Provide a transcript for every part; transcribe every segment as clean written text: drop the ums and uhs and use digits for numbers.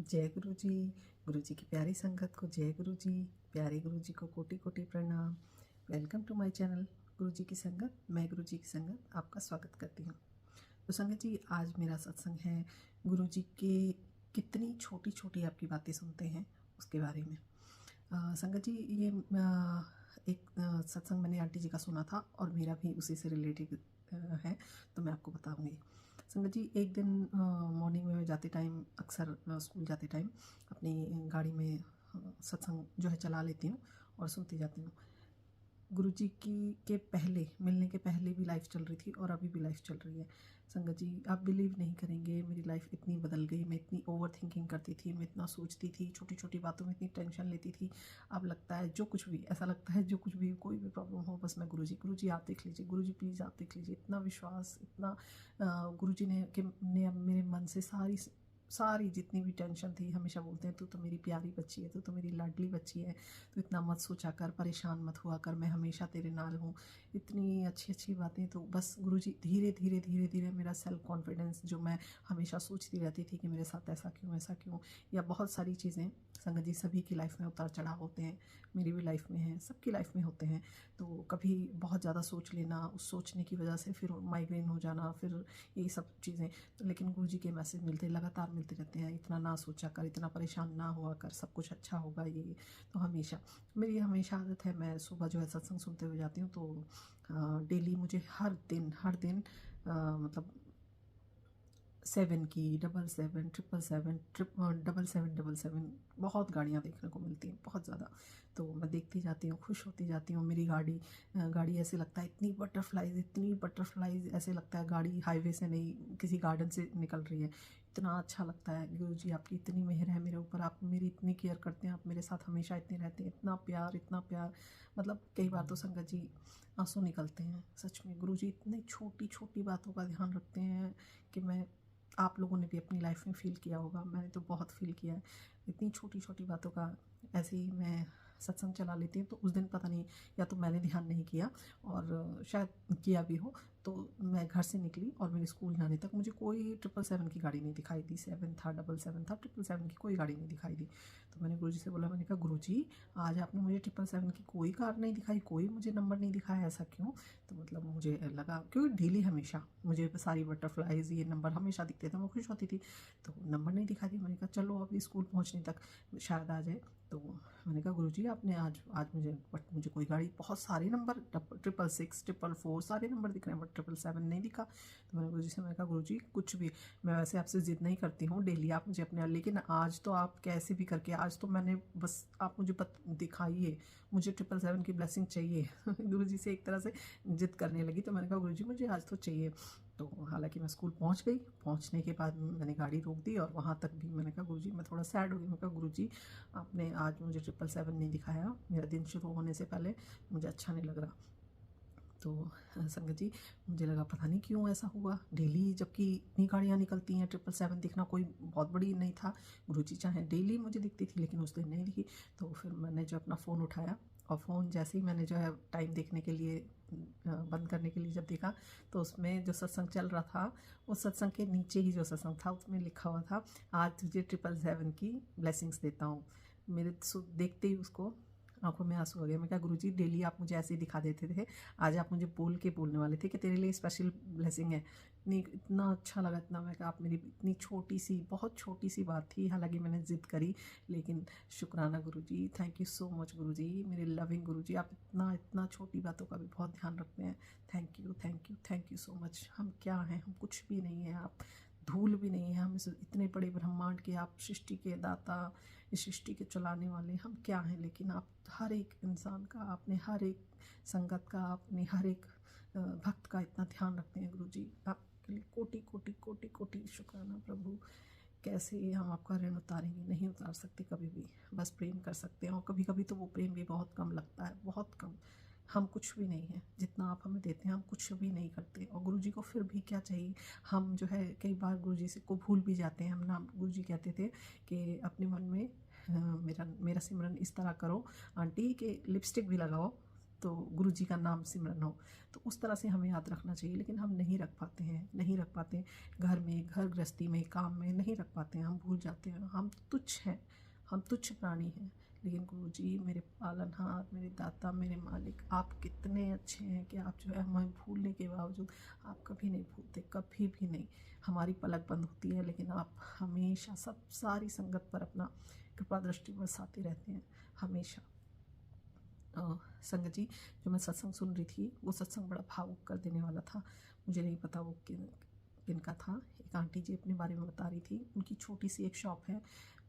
जय गुरु जी की प्यारी संगत को जय गुरु जी। प्यारे गुरु जी को कोटि कोटि प्रणाम। वेलकम टू माय चैनल गुरु जी की संगत। मैं गुरु जी की संगत आपका स्वागत करती हूँ। तो संगत जी, आज मेरा सत्संग है गुरु जी के कितनी छोटी छोटी आपकी बातें सुनते हैं उसके बारे में। संगत जी, ये एक सत्संग मैंने आंटी जी का सुना था और मेरा भी उसी से रिलेटेड है, तो मैं आपको बताऊंगी। संगत जी, एक दिन मॉर्निंग में जाते टाइम, अक्सर स्कूल जाते टाइम अपनी गाड़ी में सत्संग जो है चला लेती हूँ और सुनती जाती हूँ। गुरुजी की के पहले, मिलने के पहले भी लाइफ चल रही थी और अभी भी लाइफ चल रही है। संगत जी, आप बिलीव नहीं करेंगे, मेरी लाइफ इतनी बदल गई। मैं इतनी ओवर थिंकिंग करती थी, मैं इतना सोचती थी, छोटी छोटी बातों में इतनी टेंशन लेती थी। अब लगता है जो कुछ भी, ऐसा लगता है जो कुछ भी, कोई भी प्रॉब्लम हो, बस मैं गुरुजी आप देख लीजिए, गुरुजी प्लीज़ आप देख लीजिए। इतना विश्वास, इतना गुरुजी ने अब मेरे मन से सारी जितनी भी टेंशन थी, हमेशा बोलते हैं तू तो मेरी प्यारी बच्ची है, तू तो मेरी लाडली बच्ची है, तो इतना मत सोचा कर, परेशान मत हुआ कर, मैं हमेशा तेरे नाल हूँ। इतनी अच्छी अच्छी बातें। तो बस गुरुजी धीरे धीरे धीरे धीरे मेरा सेल्फ कॉन्फिडेंस, जो मैं हमेशा सोचती रहती थी कि मेरे साथ ऐसा क्यों, या बहुत सारी चीज़ें, संगत जी सभी की लाइफ में उतार चढ़ाव होते हैं, मेरी भी लाइफ में है, सबकी लाइफ में होते हैं। तो कभी बहुत ज़्यादा सोच लेना, उस सोचने की वजह से फिर माइग्रेन हो जाना, फिर यही सब चीज़ें। तो लेकिन गुरुजी के मैसेज मिलते, लगातार मिलते रहते हैं, इतना ना सोचा कर, इतना परेशान ना हुआ कर, सब कुछ अच्छा होगा। ये तो हमेशा मेरी हमेशा आदत है, मैं सुबह जो है सत्संग सुनते हुए जाती हूँ। तो डेली मुझे हर दिन मतलब 7 की, 77, 777, 777, बहुत गाड़ियाँ देखने को मिलती हैं, बहुत ज़्यादा। तो मैं देखती जाती हूँ, खुश होती जाती हूँ। मेरी गाड़ी ऐसे लगता है, इतनी बटरफ्लाइज, ऐसे लगता है गाड़ी हाईवे से नहीं, किसी गार्डन से निकल रही है। इतना अच्छा लगता है। गुरु जी आपकी इतनी मेहर है मेरे ऊपर, आप मेरी इतनी केयर करते हैं, आप मेरे साथ हमेशा इतने रहते हैं, इतना प्यार। मतलब कई बार तो संगत जी आंसू निकलते हैं। सच में गुरु जी इतनी छोटी छोटी बातों का ध्यान रखते हैं कि मैं, आप लोगों ने भी अपनी लाइफ में फ़ील किया होगा, मैंने तो बहुत फ़ील किया है। इतनी छोटी छोटी बातों का। ऐसे ही मैं सत्संग चला लेती हूँ, तो उस दिन पता नहीं, या तो मैंने ध्यान नहीं किया और शायद किया भी हो। तो मैं घर से निकली और मेरे स्कूल जाने तक मुझे कोई 777 की गाड़ी नहीं दिखाई दी। 7 था, 77 था, 777 की कोई गाड़ी नहीं दिखाई दी। तो मैंने गुरुजी से बोला, मैंने कहा गुरुजी, आज आपने मुझे 777 की कोई कार नहीं दिखाई, कोई मुझे नंबर नहीं दिखाया, ऐसा क्यों? तो मतलब मुझे लगा, क्योंकि डेली हमेशा मुझे सारी बटरफ्लाइज, ये नंबर हमेशा दिखते थे, मैं खुश होती थी। तो नंबर नहीं दिखा दिया। मैंने कहा चलो अभी स्कूल पहुंचने तक शायद आ जाए। तो मैंने कहा गुरुजी, आपने आज आज मुझे कोई गाड़ी, बहुत सारे नंबर, 666, 444 सारे नंबर दिख रहे हैं, बट 777 नहीं दिखा। तो मैंने गुरुजी से, मैंने कहा गुरुजी कुछ भी, मैं वैसे आपसे ज़िद नहीं करती हूँ, डेली आप मुझे अपने, लेकिन आज तो आप कैसे भी करके, आज तो मैंने बस, आप मुझे दिखाइए, मुझे 777 की ब्लेसिंग चाहिए। गुरुजी से एक तरह से जिद करने लगी। तो मैंने कहा गुरुजी मुझे आज तो चाहिए। तो हालांकि मैं स्कूल पहुंच गई। पहुंचने के बाद मैंने गाड़ी रोक दी और वहां तक भी मैंने कहा गुरुजी, मैं थोड़ा सैड हो गई। मैंने कहा गुरुजी, आपने आज मुझे 777 नहीं दिखाया, मेरा दिन शुरू होने से पहले, मुझे अच्छा नहीं लग रहा। तो संगत जी, मुझे लगा पता नहीं क्यों ऐसा हुआ, डेली जबकि इतनी गाड़ियाँ निकलती हैं, 777 दिखना कोई बहुत बड़ी नहीं था। गुरुजी चाहे डेली मुझे दिखती थी, लेकिन उस दिन नहीं दिखी। तो फिर मैंने जो अपना फ़ोन उठाया, और फ़ोन जैसे ही मैंने जो है टाइम देखने के लिए, बंद करने के लिए जब देखा, तो उसमें जो सत्संग चल रहा था, उस सत्संग के नीचे ही जो सत्संग था, उसमें लिखा हुआ था, आज तुझे 777 की ब्लेसिंग्स देता हूँ। मेरे देखते ही उसको आंखों में आंसू आ गए। मैं कहा गुरुजी, डेली आप मुझे ऐसे ही दिखा देते थे, आज आप मुझे बोलने वाले थे कि तेरे लिए स्पेशल ब्लेसिंग है। इतना अच्छा लगा, इतना। मैं कहा आप मेरी इतनी छोटी सी, बहुत छोटी सी बात थी, हालांकि मैंने ज़िद करी, लेकिन शुक्राना गुरुजी, थैंक यू सो मच गुरुजी, मेरे लविंग गुरुजी, आप इतना इतना छोटी बातों का भी बहुत ध्यान रखते हैं। Thank you thank you thank you so much. हम क्या हैं, हम कुछ भी नहीं हैं, आप धूल भी नहीं है। हम इस इतने बड़े ब्रह्मांड के, आप सृष्टि के दाता, इस सृष्टि के चलाने वाले, हम क्या हैं, लेकिन आप हर एक इंसान का, आपने हर एक संगत का, आपने हर एक भक्त का इतना ध्यान रखते हैं गुरुजी। आपके लिए कोटि कोटि कोटि कोटि शुक्राना प्रभु। कैसे हम आपका ऋण उतारेंगे, नहीं उतार सकते कभी भी, बस प्रेम कर सकते हैं। और कभी कभी तो वो प्रेम भी बहुत कम लगता है, बहुत कम। हम कुछ भी नहीं हैं, जितना आप हमें देते हैं हम कुछ भी नहीं करते, और गुरुजी को फिर भी क्या चाहिए। हम जो है कई बार गुरुजी से को भूल भी जाते हैं। हम नाम, गुरुजी कहते थे कि अपने मन में मेरा मेरा सिमरन इस तरह करो आंटी, कि लिपस्टिक भी लगाओ, तो गुरु जी का नाम सिमरन हो। तो उस तरह से हमें याद रखना चाहिए, लेकिन हम नहीं रख पाते हैं, नहीं रख पाते हैं। घर में, घर गृहस्थी में, काम में नहीं रख पाते हैं, हम भूल जाते हैं। हम तुच्छ हैं, हम तुच्छ प्राणी हैं। लेकिन गुरु जी मेरे पालनहार, मेरे दाता, मेरे मालिक, आप कितने अच्छे हैं कि आप जो है हमें भूलने के बावजूद आप कभी नहीं भूलते, कभी भी नहीं। हमारी पलक बंद होती है लेकिन आप हमेशा सारी संगत पर अपना कृपा दृष्टि बरसाते रहते हैं हमेशा। संगत जी, जो मैं सत्संग सुन रही थी वो सत्संग बड़ा भावुक कर देने वाला था। मुझे नहीं पता वो किनका था। एक आंटी जी अपने बारे में बता रही थी। उनकी छोटी सी एक शॉप है,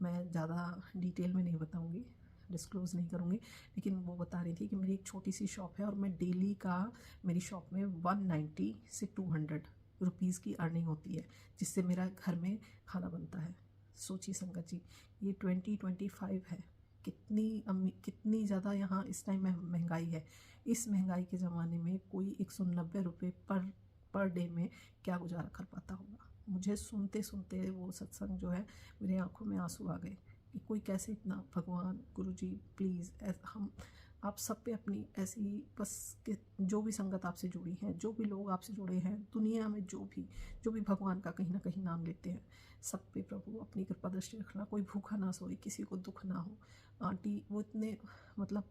मैं ज़्यादा डिटेल में नहीं बताऊंगी, डिस्क्लोज़ नहीं करूँगी, लेकिन वो बता रही थी कि मेरी एक छोटी सी शॉप है और मैं डेली का मेरी शॉप में 190 से 200 रुपीज़ की अर्निंग होती है, जिससे मेरा घर में खाना बनता है। सोचिए संगत जी, ये 2025 है, कितनी ज़्यादा यहाँ इस टाइम में महंगाई है। इस महंगाई के ज़माने में कोई 190 रुपये पर डे में क्या गुजारा कर पाता होगा। मुझे सुनते सुनते वो सत्संग जो है, मेरी आंखों में आंसू आ गए कि कोई कैसे इतना। भगवान गुरु जी प्लीज़, हम आप सब पे अपनी ऐसी बस कि जो भी संगत आपसे जुड़ी हैं, जो भी लोग आपसे जुड़े हैं दुनिया में, जो भी भगवान का कहीं ना कहीं नाम लेते हैं, सब पे प्रभु अपनी कृपा दृष्टि रखना। कोई भूखा ना सोए, किसी को दुख ना हो। आंटी वो इतने मतलब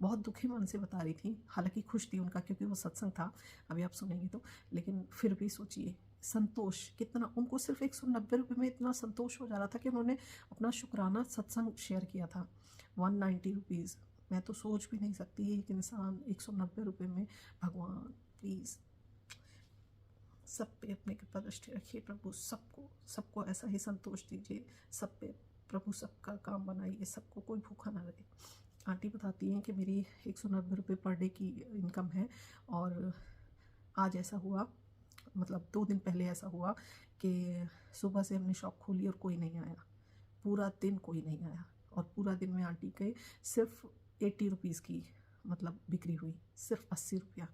बहुत दुखी मन से बता रही थी, हालांकि खुश थी उनका क्योंकि वो सत्संग था, अभी आप सुनेंगे तो। लेकिन फिर भी सोचिए संतोष कितना, उनको सिर्फ 190 रुपये में इतना संतोष हो जा रहा था कि उन्होंने अपना शुक्राना सत्संग शेयर किया था। 190 रुपीज़, मैं तो सोच भी नहीं सकती एक इंसान 190 रुपये में। भगवान प्लीज़ सब पे अपने कृपा दृष्टि रखिए प्रभु, सबको ऐसा ही संतोष दीजिए, सब पे प्रभु सबका काम बनाइए, सबको कोई भूखा ना रहे। आंटी बताती हैं कि मेरी 190 रुपये पर डे की इनकम है और आज ऐसा हुआ, मतलब 2 दिन पहले ऐसा हुआ कि सुबह से हमने शॉप खोली और कोई नहीं आया, पूरा दिन कोई नहीं आया। और पूरा दिन में आंटी के सिर्फ 80 रुपीज़ की मतलब बिक्री हुई, सिर्फ 80 रुपया।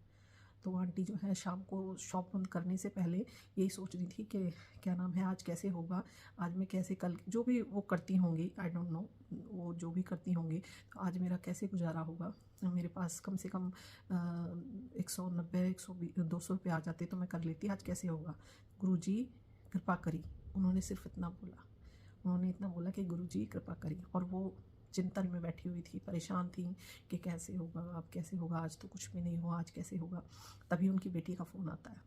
तो आंटी जो है शाम को शॉप बंद करने से पहले यही सोच रही थी कि क्या नाम है, आज कैसे होगा, आज मैं कैसे, कल जो भी वो करती होंगी, आई डोंट नो, वो जो भी करती होंगी, तो आज मेरा कैसे गुजारा होगा। मेरे पास कम से कम 190 120 200 रुपये आ जाते तो मैं कर लेती, आज कैसे होगा। गुरुजी कृपा करी, उन्होंने सिर्फ इतना बोला, उन्होंने इतना बोला कि गुरुजी कृपा करी। और वो चिंतन में बैठी हुई थी, परेशान थी कि कैसे होगा, अब कैसे होगा, आज तो कुछ भी नहीं हुआ, आज कैसे होगा। तभी उनकी बेटी का फ़ोन आता है।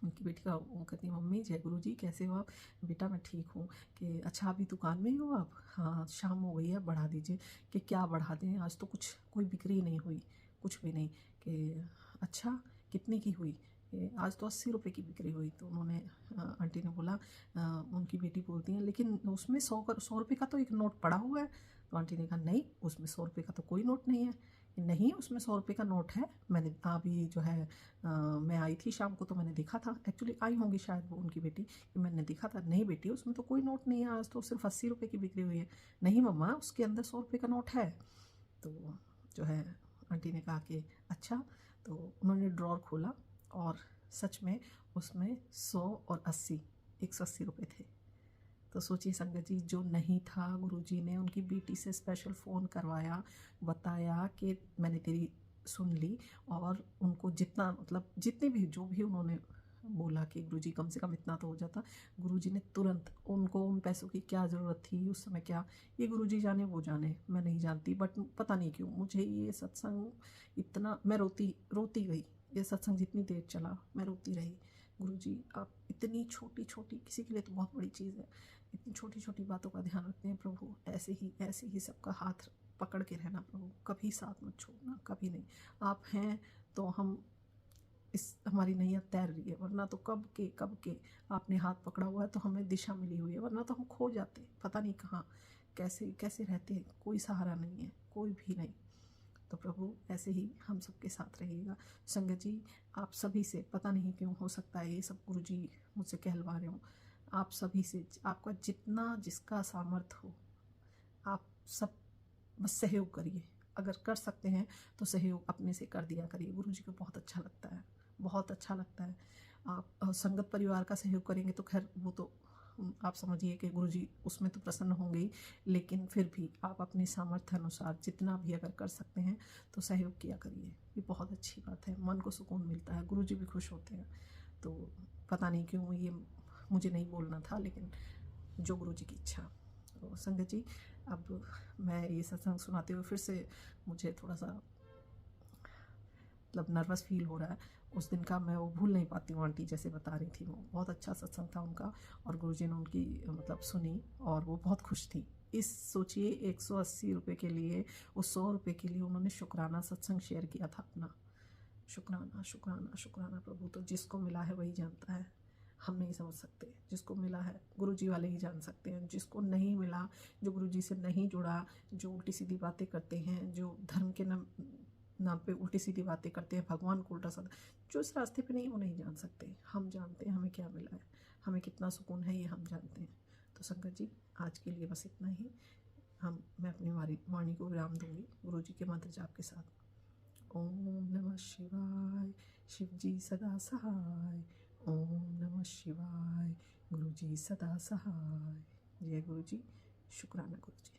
उनकी बेटी का, वो कहती है मम्मी जय गुरु जी, कैसे हो आप। बेटा मैं ठीक हूँ। कि अच्छा अभी दुकान में ही हो आप। हाँ शाम हो गई है, बढ़ा दीजिए। कि क्या बढ़ा दें, आज तो कुछ कोई बिक्री नहीं हुई, कुछ भी नहीं। कि अच्छा कितने की हुई, आज तो 80 रुपये की बिक्री हुई। तो उन्होंने आंटी ने बोला, उनकी बेटी बोलती हैं लेकिन उसमें 100 रुपये का तो एक नोट पड़ा हुआ है। तो आंटी ने कहा नहीं, उसमें 100 रुपये का तो कोई नोट नहीं है। नहीं उसमें 100 रुपये का नोट है, मैंने अभी जो है मैं आई थी शाम को तो मैंने देखा था, एक्चुअली आई होंगी शायद वो उनकी बेटी, कि मैंने देखा था। नहीं बेटी उसमें तो कोई नोट नहीं है, आज तो सिर्फ 80 रुपये की बिक्री हुई है। नहीं मम्मा उसके अंदर 100 रुपये का नोट है। तो जो है आंटी ने कहा कि अच्छा। तो उन्होंने ड्रॉर खोला और सच में उसमें 100 और 80, 180 रुपये थे। तो सोचिए संगत जी, जो नहीं था गुरुजी ने उनकी बेटी से स्पेशल फ़ोन करवाया, बताया कि मैंने तेरी सुन ली। और उनको जितना मतलब जितने भी जो भी उन्होंने बोला कि गुरुजी कम से कम इतना तो हो जाता, गुरुजी ने तुरंत, उनको उन पैसों की क्या ज़रूरत थी उस समय, क्या ये गुरुजी जाने वो जाने, मैं नहीं जानती। बट पता नहीं क्यों मुझे ये सत्संग इतना, मैं रोती गई। ये सत्संग जितनी देर चला मैं रोती रही। गुरुजी आप इतनी छोटी छोटी, किसी के लिए तो बहुत बड़ी चीज़ है, इतनी छोटी छोटी बातों का ध्यान रखते हैं प्रभु। ऐसे ही सबका हाथ पकड़ के रहना प्रभु, कभी साथ मत छोड़ना, कभी नहीं। आप हैं तो हम इस हमारी नैया तैर रही है, वरना तो कब के आपने हाथ पकड़ा हुआ है तो हमें दिशा मिली हुई है, वरना तो हम खो जाते, पता नहीं कहाँ कैसे रहते हैं। कोई सहारा नहीं है, कोई भी नहीं। तो प्रभु ऐसे ही हम सबके साथ रहिएगा। संगत जी आप सभी से, पता नहीं क्यों, हो सकता है ये सब गुरु जी मुझसे कहलवा रहे हों, आप सभी से, आपका जितना जिसका सामर्थ्य हो, आप सब बस सहयोग करिए। अगर कर सकते हैं तो सहयोग अपने से कर दिया करिए। गुरु जी को बहुत अच्छा लगता है, बहुत अच्छा लगता है। आप संगत परिवार का सहयोग करेंगे तो खैर वो तो आप समझिए कि गुरुजी उसमें तो प्रसन्न होंगे ही, लेकिन फिर भी आप अपनी सामर्थ्य अनुसार जितना भी अगर कर सकते हैं तो सहयोग किया करिए। ये बहुत अच्छी बात है, मन को सुकून मिलता है, गुरुजी भी खुश होते हैं। तो पता नहीं क्यों ये मुझे नहीं बोलना था, लेकिन जो गुरुजी की इच्छा। तो संगत जी, अब मैं ये सत्संग सुनाते हुए फिर से मुझे थोड़ा सा मतलब नर्वस फील हो रहा है। उस दिन का मैं वो भूल नहीं पाती हूँ। आंटी जैसे बता रही थी, वो बहुत अच्छा सत्संग था उनका, और गुरुजी ने उनकी मतलब सुनी और वो बहुत खुश थी। इस सोचिए 180 रुपये के लिए, उस 100 रुपये के लिए उन्होंने शुक्राना सत्संग शेयर किया था अपना। शुक्राना शुक्राना शुक्राना प्रभु। तो जिसको मिला है वही जानता है, हम नहीं समझ सकते। जिसको मिला है गुरुजी वाले ही जान सकते हैं। जिसको नहीं मिला, जो गुरुजी से नहीं जुड़ा, जो उल्टी सीधी बातें करते हैं, जो धर्म के नाम पे उल्टी सीधी बातें करते हैं, भगवान को उल्टा साधा, जो इस रास्ते पे नहीं, वो नहीं जान सकते। हम जानते हैं हमें क्या मिला है, हमें कितना सुकून है, ये हम जानते हैं। तो संगत जी, आज के लिए बस इतना ही। मैं अपनी वाणी को विराम दूंगी गुरुजी के मंत्र जाप के साथ। ओम नमः शिवाय, शिव जी सदा सहाय। ओम नमः शिवाय, गुरुजी सदा सहाय। जय गुरुजी, शुक्राना गुरुजी।